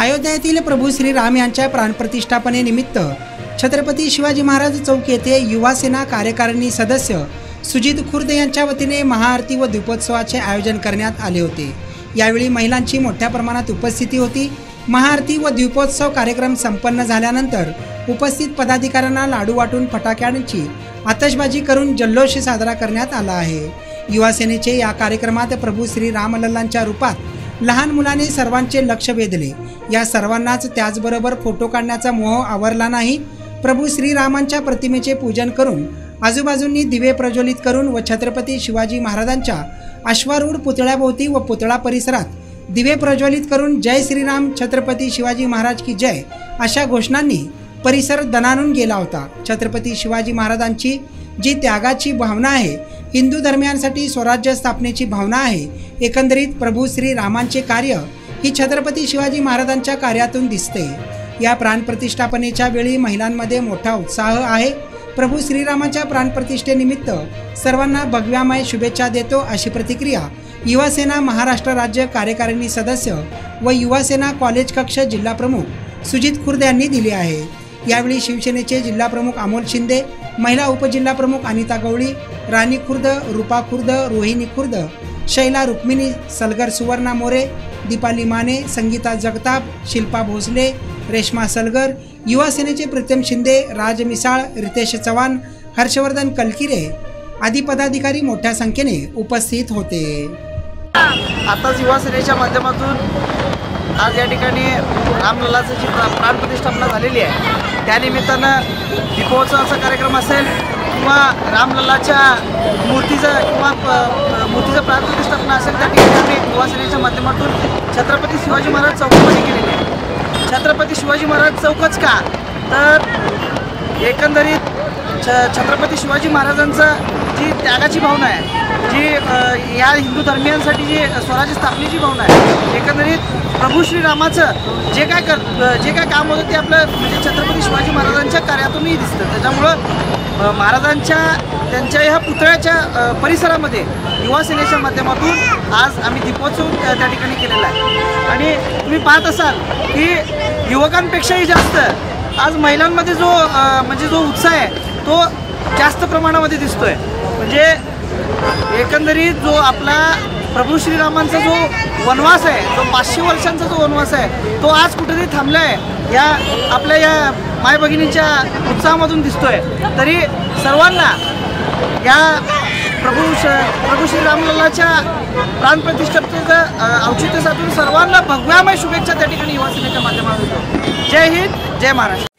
अयोध्येतील प्रभू श्रीराम यांच्या प्राणप्रतिष्ठापनेनिमित्त छत्रपती शिवाजी महाराज चौक येथे युवा सेना कार्यकारिणी सदस्य सुजित खुर्द यांच्या वतीने महाआरती व दीपोत्सवाचे आयोजन करण्यात आले होते। यावेळी महिलांची मोठ्या प्रमाणात उपस्थिती होती। महाआरती व दीपोत्सव कार्यक्रम संपन्न झाल्यानंतर उपस्थित पदाधिकाऱ्यांना लाडू वाटून फटाक्यांची आतषबाजी करून जल्लोष साजरा करण्यात आला आहे। युवा सेनेचे या कार्यक्रमात प्रभू श्री रामलल्लांच्या रूपात लहान मुलाने सर्वांचे लक्ष वेधले। या सर्वांनाच त्याचबरोबर फोटो काढण्याचा मोह आवरला नाही। प्रभू श्रीरामांच्या प्रतिमेचे पूजन करून आजूबाजूंनी दिवे प्रज्वलित करून व छत्रपती शिवाजी महाराजांच्या अश्वारूढ पुतळ्याभोवती व पुतळा परिसरात दिवे प्रज्वलित करून जय श्रीराम छत्रपती शिवाजी महाराज की जय अशा घोषणांनी परिसर दणाणून गेला होता। छत्रपती शिवाजी महाराजांची जी त्यागाची भावना आहे, हिंदू धर्मियांसाठी स्वराज्य स्थापनेची भावना आहे, एकंदरीत प्रभू श्री रामांचे कार्य ही छत्रपती शिवाजी महाराजांच्या कार्यातून दिसते। या प्राणप्रतिष्ठापनेच्या वेळी महिलांमध्ये मोठा उत्साह आहे। प्रभू श्रीरामांच्या प्राणप्रतिष्ठेनिमित्त सर्वांना भगव्यामय शुभेच्छा देतो अशी प्रतिक्रिया युवा सेना महाराष्ट्र राज्य कार्यकारिणी सदस्य व युवा सेना कॉलेज कक्ष जिल्हा प्रमुख सुजित खुर्द यांनी दिली आहे। यावेळी शिवसेनेचे जिल्हा प्रमुख अमोल शिंदे, महिला उपजिल्हा प्रमुख अनिता गवळी, राणी खुर्द, रूपा खुर्द, रोहिणी खुर्द, शैला रुक्मिणी सलगर, सुवर्णा मोरे, दीपाली माने, संगीता जगताप, शिल्पा भोसले, रेश्मा सलगर, युवा सेनेचे प्रीतम शिंदे, राज मिसाळ, रितेश चव्हाण, हर्षवर्धन कलकिरे आदी पदाधिकारी मोठ्या संख्येने उपस्थित होते। आताच युवा सेनेच्या माध्यमातून आज या ठिकाणी रामलल्लाची जी प्राणप्रतिष्ठापना झालेली आहे, त्यानिमित्तानं दीपोत्सवाचा कार्यक्रम असेल किंवा रामलल्लाच्या मूर्तीचं प्राणप्रतिष्ठापना असेल, त्या ठिकाणी युवा सेनेच्या माध्यमातून छत्रपती शिवाजी महाराज चौकामध्ये केलेली आहे। छत्रपती शिवाजी महाराज चौकच का, तर एकंदरीत छत्रपती शिवाजी महाराजांचं जी त्यागाची भावना आहे, जी या हिंदू धर्मियांसाठी जी स्वराज्य स्थापनेची भावना आहे, एकंदरीत प्रभू श्रीरामाचं जे काय काम होतं ते आपलं म्हणजे छत्रपती शिवाजी महाराजांच्या कार्यातूनही दिसतं। त्याच्यामुळं महाराजांच्या त्यांच्या ह्या पुतळ्याच्या परिसरामध्ये युवा सेनेच्या माध्यमातून आज आम्ही दीपोत्सव त्या ठिकाणी केलेला आहे। आणि तुम्ही पाहत असाल की युवकांपेक्षाही जास्त आज महिलांमध्ये जो उत्साह आहे तो जास्त प्रमाणामध्ये दिसतोय। म्हणजे एकंदरीत जो आपला प्रभू श्रीरामांचा जो वनवास आहे, जो 500 वर्षांचा जो वनवास आहे, तो आज कुठेतरी थांबला आहे या आपल्या या माय भगिनींच्या उत्साहामधून दिसतोय। तरी सर्वांना या प्रभू श्री रामलल्लाच्या प्राणप्रतिष्ठेचं औचित्य साधून सर्वांना भगव्यामय शुभेच्छा त्या ठिकाणी युवा सेनेच्या माध्यमातून। जय हिंद, जय महाराष्ट्र।